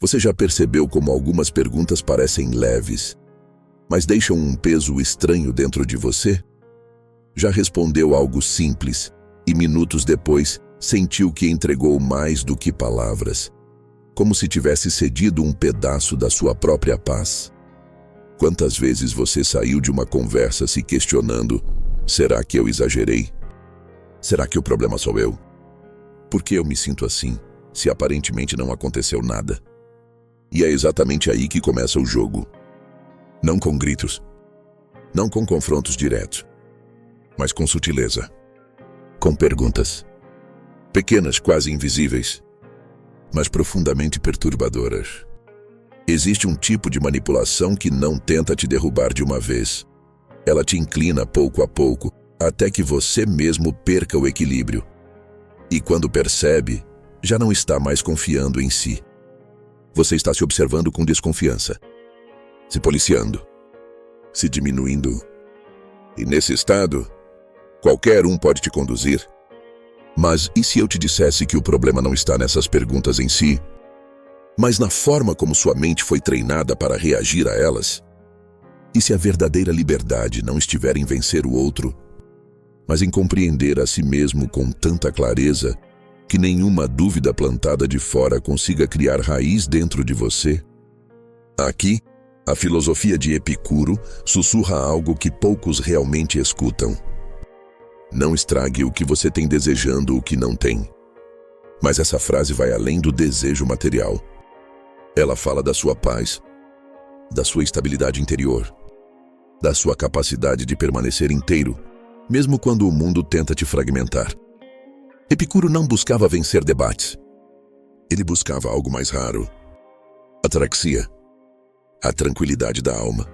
Você já percebeu como algumas perguntas parecem leves, mas deixam um peso estranho dentro de você? Já respondeu algo simples e minutos depois sentiu que entregou mais do que palavras, como se tivesse cedido um pedaço da sua própria paz? Quantas vezes você saiu de uma conversa se questionando: será que eu exagerei? Será que o problema sou eu? Por que eu me sinto assim, se aparentemente não aconteceu nada? E é exatamente aí que começa o jogo. Não com gritos, não com confrontos diretos, mas com sutileza, com perguntas, pequenas, quase invisíveis, mas profundamente perturbadoras. Existe um tipo de manipulação que não tenta te derrubar de uma vez. Ela te inclina pouco a pouco, até que você mesmo perca o equilíbrio. E quando percebe, já não está mais confiando em si. Você está se observando com desconfiança, se policiando, se diminuindo. E nesse estado, qualquer um pode te conduzir. Mas e se eu te dissesse que o problema não está nessas perguntas em si, mas na forma como sua mente foi treinada para reagir a elas? E se a verdadeira liberdade não estiver em vencer o outro, mas em compreender a si mesmo com tanta clareza que nenhuma dúvida plantada de fora consiga criar raiz dentro de você? Aqui, a filosofia de Epicuro sussurra algo que poucos realmente escutam. Não estrague o que você tem desejando o que não tem. Mas essa frase vai além do desejo material. Ela fala da sua paz, da sua estabilidade interior, da sua capacidade de permanecer inteiro, mesmo quando o mundo tenta te fragmentar. Epicuro não buscava vencer debates. Ele buscava algo mais raro: ataraxia, a tranquilidade da alma.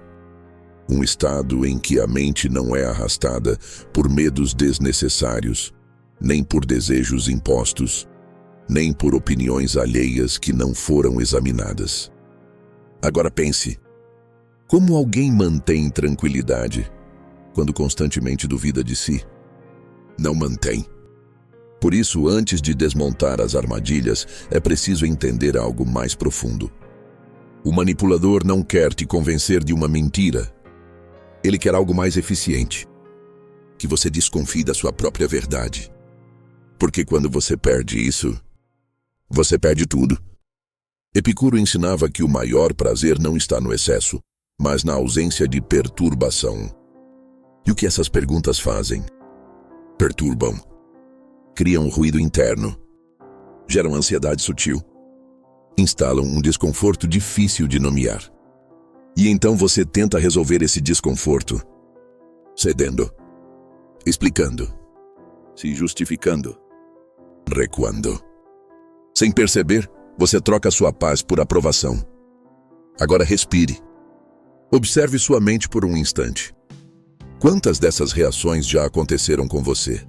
Um estado em que a mente não é arrastada por medos desnecessários, nem por desejos impostos, nem por opiniões alheias que não foram examinadas. Agora pense: como alguém mantém tranquilidade quando constantemente duvida de si? Não mantém. Por isso, antes de desmontar as armadilhas, é preciso entender algo mais profundo. O manipulador não quer te convencer de uma mentira. Ele quer algo mais eficiente: que você desconfie da sua própria verdade. Porque quando você perde isso, você perde tudo. Epicuro ensinava que o maior prazer não está no excesso, mas na ausência de perturbação. E o que essas perguntas fazem? Perturbam. Criam um ruído interno. Geram ansiedade sutil. Instalam um desconforto difícil de nomear. E então você tenta resolver esse desconforto, cedendo, explicando, se justificando, recuando. Sem perceber, você troca sua paz por aprovação. Agora respire. Observe sua mente por um instante. Quantas dessas reações já aconteceram com você?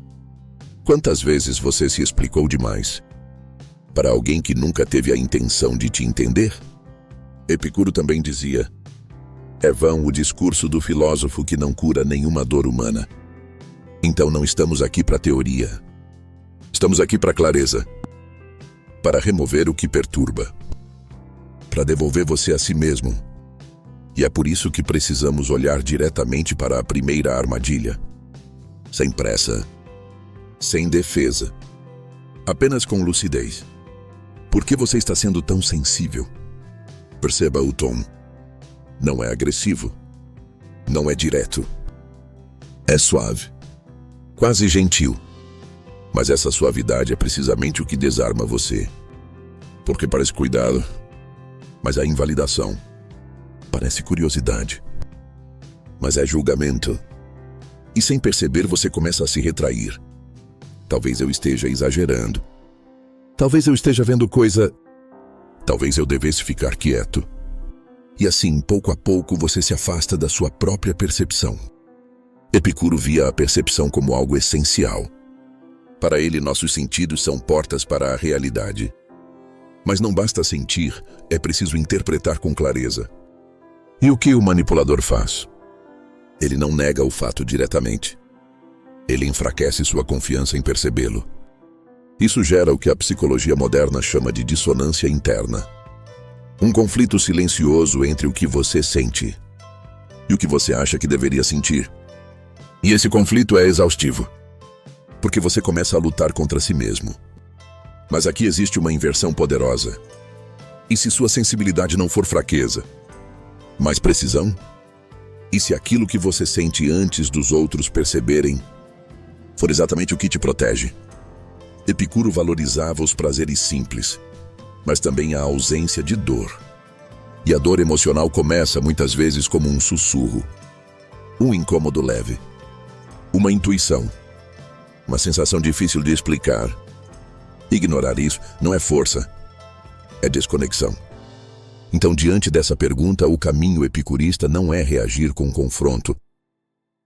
Quantas vezes você se explicou demais para alguém que nunca teve a intenção de te entender? Epicuro também dizia: é vão o discurso do filósofo que não cura nenhuma dor humana. Então não estamos aqui para teoria. Estamos aqui para clareza. Para remover o que perturba. Para devolver você a si mesmo. E é por isso que precisamos olhar diretamente para a primeira armadilha. Sem pressa. Sem defesa. Apenas com lucidez. Por que você está sendo tão sensível? Perceba o tom. Não é agressivo. Não é direto. É suave. Quase gentil. Mas essa suavidade é precisamente o que desarma você. Porque parece cuidado, mas é invalidação. Parece curiosidade, mas é julgamento. E sem perceber você começa a se retrair. Talvez eu esteja exagerando. Talvez eu esteja vendo coisa... Talvez eu devesse ficar quieto. E assim, pouco a pouco, você se afasta da sua própria percepção. Epicuro via a percepção como algo essencial. Para ele, nossos sentidos são portas para a realidade. Mas não basta sentir, é preciso interpretar com clareza. E o que o manipulador faz? Ele não nega o fato diretamente. Ele enfraquece sua confiança em percebê-lo. Isso gera o que a psicologia moderna chama de dissonância interna. Um conflito silencioso entre o que você sente e o que você acha que deveria sentir. E esse conflito é exaustivo, porque você começa a lutar contra si mesmo. Mas aqui existe uma inversão poderosa. E se sua sensibilidade não for fraqueza, mas precisão? E se aquilo que você sente antes dos outros perceberem for exatamente o que te protege? Epicuro valorizava os prazeres simples, mas também a ausência de dor. E a dor emocional começa muitas vezes como um sussurro, um incômodo leve, uma intuição, uma sensação difícil de explicar. Ignorar isso não é força, é desconexão. Então, diante dessa pergunta, o caminho epicurista não é reagir com confronto,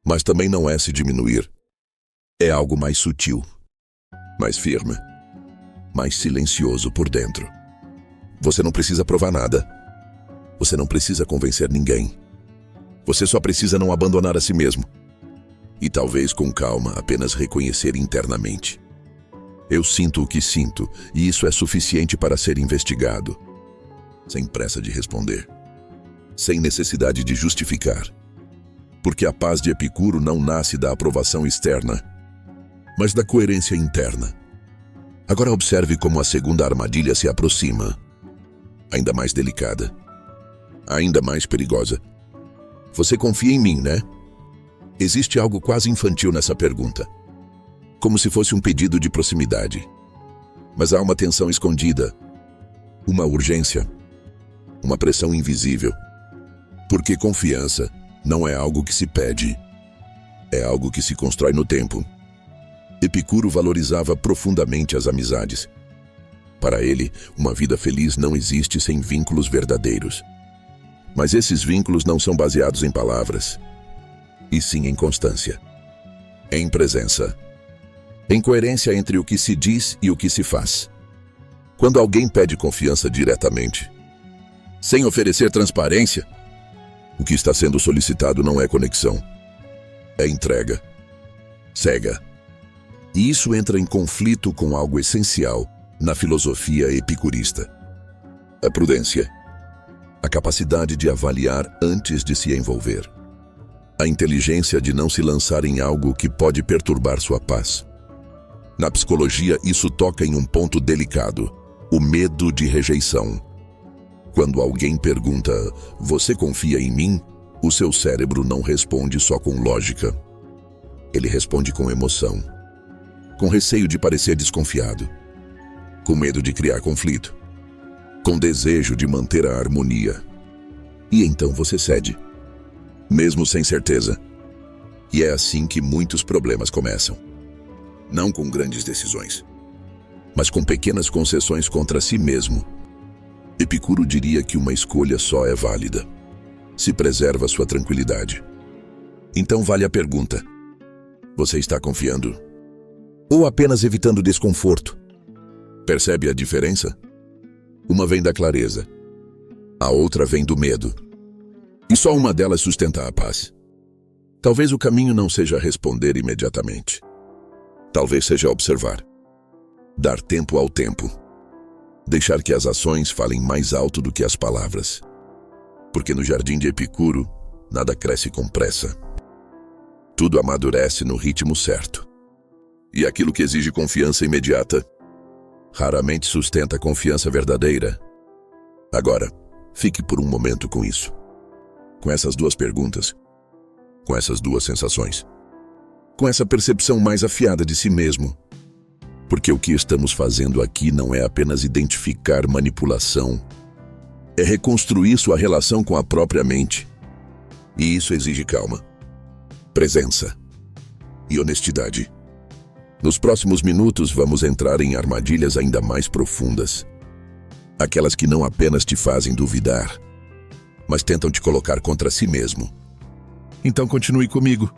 mas também não é se diminuir. É algo mais sutil, mais firme, mais silencioso por dentro. Você não precisa provar nada. Você não precisa convencer ninguém. Você só precisa não abandonar a si mesmo. E talvez com calma apenas reconhecer internamente. Eu sinto o que sinto, e isso é suficiente para ser investigado. Sem pressa de responder. Sem necessidade de justificar. Porque a paz de Epicuro não nasce da aprovação externa, mas da coerência interna. Agora observe como a segunda armadilha se aproxima. Ainda mais delicada. Ainda mais perigosa. Você confia em mim, né? Existe algo quase infantil nessa pergunta. Como se fosse um pedido de proximidade. Mas há uma tensão escondida. Uma urgência. Uma pressão invisível. Porque confiança não é algo que se pede. É algo que se constrói no tempo. Epicuro valorizava profundamente as amizades. Para ele, uma vida feliz não existe sem vínculos verdadeiros. Mas esses vínculos não são baseados em palavras, e sim em constância, em presença, em coerência entre o que se diz e o que se faz. Quando alguém pede confiança diretamente, sem oferecer transparência, o que está sendo solicitado não é conexão, é entrega, cega. E isso entra em conflito com algo essencial na filosofia epicurista: a prudência. A capacidade de avaliar antes de se envolver. A inteligência de não se lançar em algo que pode perturbar sua paz. Na psicologia, isso toca em um ponto delicado: o medo de rejeição. Quando alguém pergunta, "Você confia em mim?", o seu cérebro não responde só com lógica. Ele responde com emoção. Com receio de parecer desconfiado. Com medo de criar conflito. Com desejo de manter a harmonia. E então você cede, mesmo sem certeza. E é assim que muitos problemas começam. Não com grandes decisões, mas com pequenas concessões contra si mesmo. Epicuro diria que uma escolha só é válida se preserva sua tranquilidade. Então vale a pergunta: você está confiando? Ou apenas evitando desconforto? Percebe a diferença? Uma vem da clareza, a outra vem do medo. E só uma delas sustenta a paz. Talvez o caminho não seja responder imediatamente. Talvez seja observar. Dar tempo ao tempo. Deixar que as ações falem mais alto do que as palavras. Porque no jardim de Epicuro, nada cresce com pressa. Tudo amadurece no ritmo certo. E aquilo que exige confiança imediata raramente sustenta a confiança verdadeira. Agora, fique por um momento com isso. Com essas duas perguntas. Com essas duas sensações. Com essa percepção mais afiada de si mesmo. Porque o que estamos fazendo aqui não é apenas identificar manipulação. É reconstruir sua relação com a própria mente. E isso exige calma, presença e honestidade. Nos próximos minutos vamos entrar em armadilhas ainda mais profundas. Aquelas que não apenas te fazem duvidar, mas tentam te colocar contra si mesmo. Então continue comigo,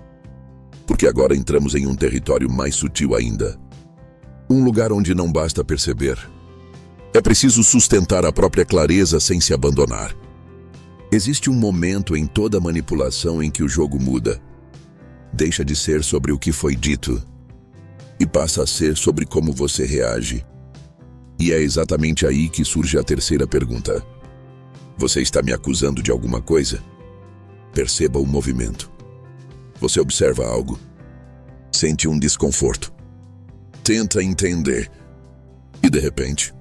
porque agora entramos em um território mais sutil ainda. Um lugar onde não basta perceber. É preciso sustentar a própria clareza sem se abandonar. Existe um momento em toda manipulação em que o jogo muda. Deixa de ser sobre o que foi dito e passa a ser sobre como você reage. E é exatamente aí que surge a terceira pergunta. Você está me acusando de alguma coisa? Perceba o movimento. Você observa algo. Sente um desconforto. Tenta entender. E de repente,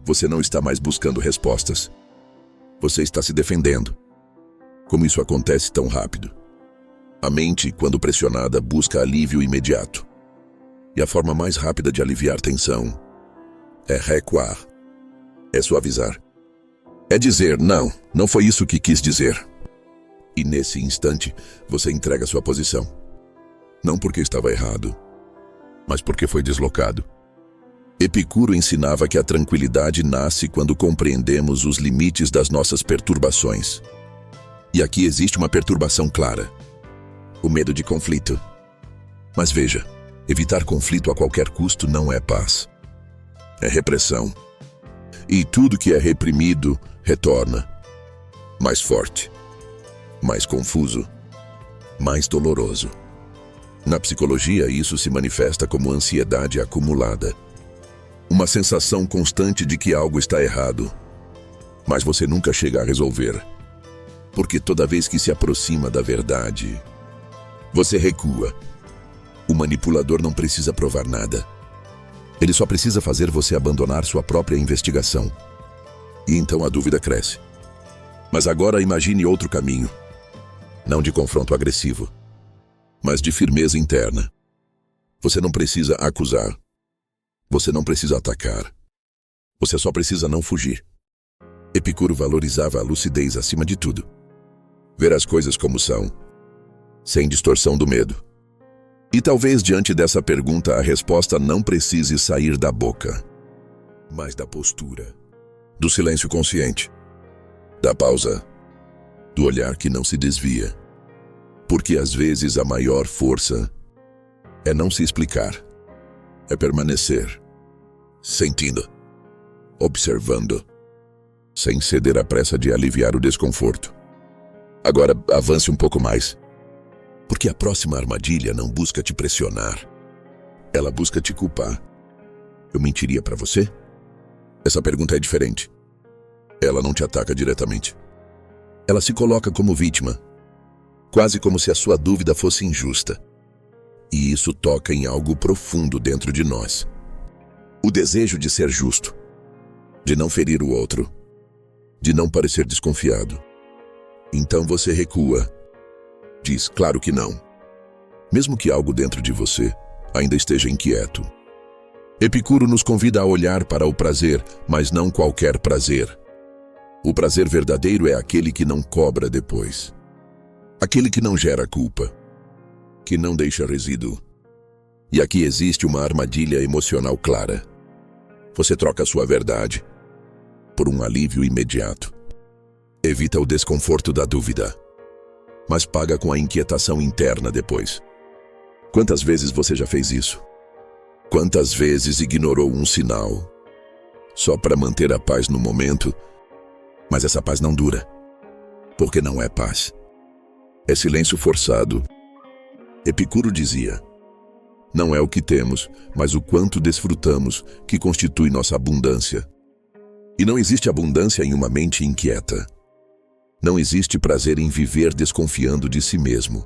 você não está mais buscando respostas. Você está se defendendo. Como isso acontece tão rápido? A mente, quando pressionada, busca alívio imediato. E a forma mais rápida de aliviar tensão é recuar. É suavizar. É dizer, não foi isso que quis dizer. E nesse instante, você entrega sua posição. Não porque estava errado, mas porque foi deslocado. Epicuro ensinava que a tranquilidade nasce quando compreendemos os limites das nossas perturbações. E aqui existe uma perturbação clara: o medo de conflito. Mas veja, evitar conflito a qualquer custo não é paz. É repressão. E tudo que é reprimido retorna. Mais forte, mais confuso, mais doloroso. Na psicologia, isso se manifesta como ansiedade acumulada. Uma sensação constante de que algo está errado, mas você nunca chega a resolver. Porque toda vez que se aproxima da verdade, você recua. O manipulador não precisa provar nada. Ele só precisa fazer você abandonar sua própria investigação. E então a dúvida cresce. Mas agora imagine outro caminho. Não de confronto agressivo, mas de firmeza interna. Você não precisa acusar. Você não precisa atacar. Você só precisa não fugir. Epicuro valorizava a lucidez acima de tudo. Ver as coisas como são, sem distorção do medo. E talvez diante dessa pergunta a resposta não precise sair da boca, mas da postura, do silêncio consciente, da pausa, do olhar que não se desvia. Porque às vezes a maior força é não se explicar, é permanecer, sentindo, observando, sem ceder à pressa de aliviar o desconforto. Agora avance um pouco mais. Porque a próxima armadilha não busca te pressionar. Ela busca te culpar. Eu mentiria para você? Essa pergunta é diferente. Ela não te ataca diretamente. Ela se coloca como vítima, quase como se a sua dúvida fosse injusta. E isso toca em algo profundo dentro de nós. O desejo de ser justo, de não ferir o outro, de não parecer desconfiado. Então você recua. Diz, claro que não. Mesmo que algo dentro de você ainda esteja inquieto. Epicuro nos convida a olhar para o prazer, mas não qualquer prazer. O prazer verdadeiro é aquele que não cobra depois. Aquele que não gera culpa. Que não deixa resíduo. E aqui existe uma armadilha emocional clara. Você troca sua verdade por um alívio imediato. Evita o desconforto da dúvida, mas paga com a inquietação interna depois. Quantas vezes você já fez isso? Quantas vezes ignorou um sinal só para manter a paz no momento? Mas essa paz não dura, porque não é paz. É silêncio forçado. Epicuro dizia, não é o que temos, mas o quanto desfrutamos que constitui nossa abundância. E não existe abundância em uma mente inquieta. Não existe prazer em viver desconfiando de si mesmo.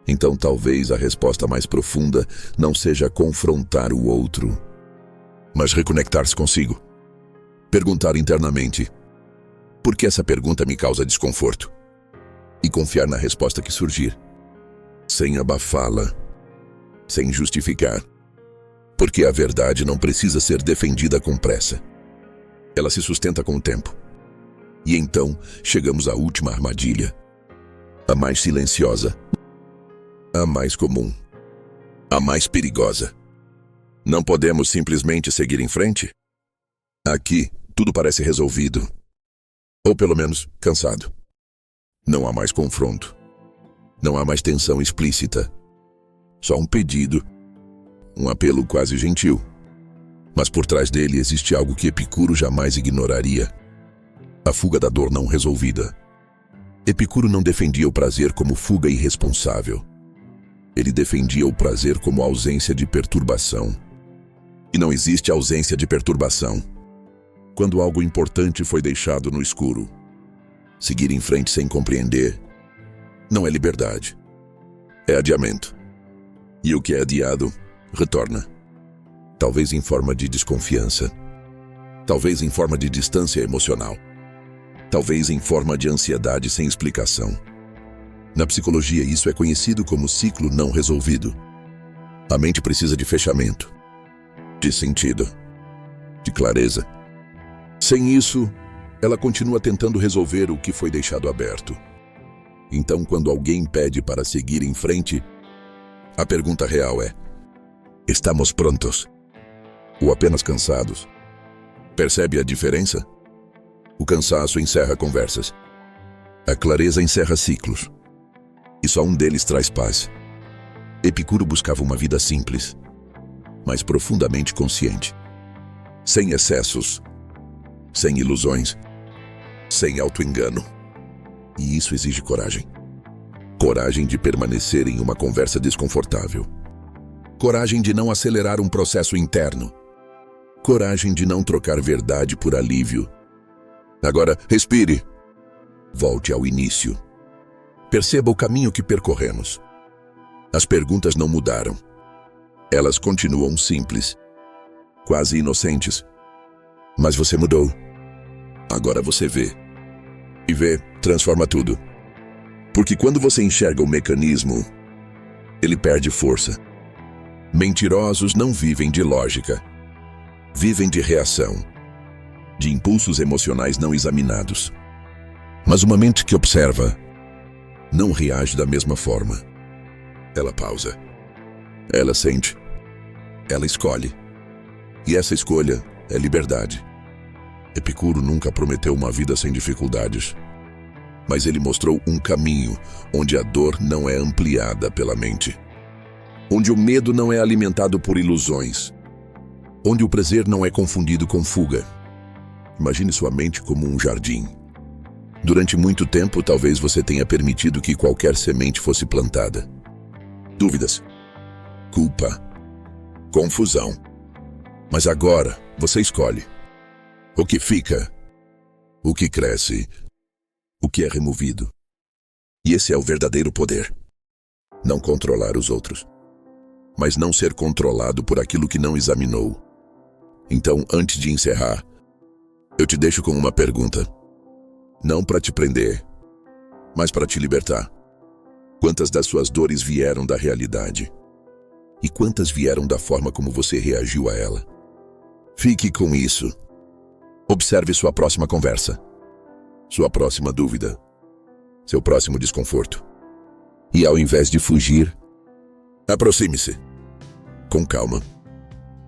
Então talvez a resposta mais profunda não seja confrontar o outro, mas reconectar-se consigo. Perguntar internamente, por que essa pergunta me causa desconforto? E confiar na resposta que surgir, sem abafá-la, sem justificar. Porque a verdade não precisa ser defendida com pressa. Ela se sustenta com o tempo. E então chegamos à última armadilha, a mais silenciosa, a mais comum, a mais perigosa. Não podemos simplesmente seguir em frente? Aqui, tudo parece resolvido. Ou pelo menos, cansado. Não há mais confronto. Não há mais tensão explícita. Só um pedido, um apelo quase gentil. Mas por trás dele existe algo que Epicuro jamais ignoraria. A fuga da dor não resolvida. Epicuro não defendia o prazer como fuga irresponsável. Ele defendia o prazer como ausência de perturbação. E não existe ausência de perturbação. quando algo importante foi deixado no escuro. Seguir em frente sem compreender não é liberdade, é adiamento. E o que é adiado, retorna. Talvez em forma de desconfiança, talvez em forma de distância emocional, talvez em forma de ansiedade sem explicação. Na psicologia, isso é conhecido como ciclo não resolvido. A mente precisa de fechamento, de sentido, de clareza. Sem isso, ela continua tentando resolver o que foi deixado aberto. Então, quando alguém pede para seguir em frente, a pergunta real é: estamos prontos? Ou apenas cansados? Percebe a diferença? O cansaço encerra conversas. A clareza encerra ciclos. E só um deles traz paz. Epicuro buscava uma vida simples, mas profundamente consciente. Sem excessos, sem ilusões, sem auto-engano. E isso exige coragem. Coragem de permanecer em uma conversa desconfortável. Coragem de não acelerar um processo interno. Coragem de não trocar verdade por alívio. Agora, respire. Volte ao início. Perceba o caminho que percorremos. As perguntas não mudaram. Elas continuam simples, quase inocentes. Mas você mudou. Agora você vê. E ver transforma tudo. Porque quando você enxerga o mecanismo, ele perde força. Mentirosos não vivem de lógica. Vivem de reação, de impulsos emocionais não examinados. Mas uma mente que observa não reage da mesma forma. Ela pausa. Ela sente. Ela escolhe. E essa escolha é liberdade. Epicuro nunca prometeu uma vida sem dificuldades. Mas ele mostrou um caminho onde a dor não é ampliada pela mente. Onde o medo não é alimentado por ilusões. Onde o prazer não é confundido com fuga. Imagine sua mente como um jardim. Durante muito tempo, talvez você tenha permitido que qualquer semente fosse plantada. Dúvidas, culpa, confusão. Mas agora, você escolhe. O que fica, o que cresce, o que é removido. E esse é o verdadeiro poder. Não controlar os outros, mas não ser controlado por aquilo que não examinou. Então, antes de encerrar, eu te deixo com uma pergunta. Não para te prender, mas para te libertar. Quantas das suas dores vieram da realidade? E quantas vieram da forma como você reagiu a ela? Fique com isso. Observe sua próxima conversa, sua próxima dúvida, seu próximo desconforto. E ao invés de fugir, aproxime-se. Com calma,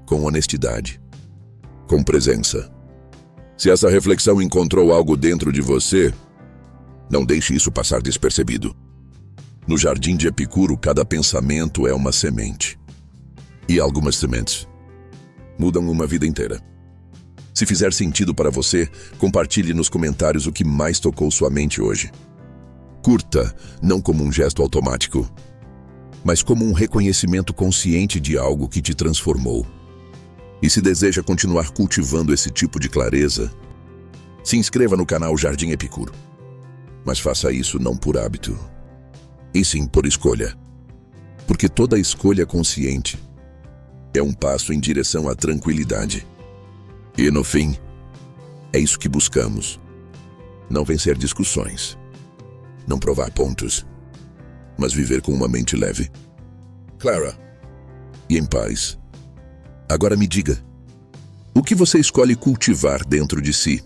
com honestidade, com presença. Se essa reflexão encontrou algo dentro de você, não deixe isso passar despercebido. No jardim de Epicuro, cada pensamento é uma semente. E algumas sementes mudam uma vida inteira. Se fizer sentido para você, compartilhe nos comentários o que mais tocou sua mente hoje. Curta, não como um gesto automático, mas como um reconhecimento consciente de algo que te transformou. E se deseja continuar cultivando esse tipo de clareza, se inscreva no canal Jardim Epicuro. Mas faça isso não por hábito, e sim por escolha. Porque toda escolha consciente é um passo em direção à tranquilidade. E no fim, é isso que buscamos. Não vencer discussões, não provar pontos, mas viver com uma mente leve, clara e em paz. Agora me diga, o que você escolhe cultivar dentro de si?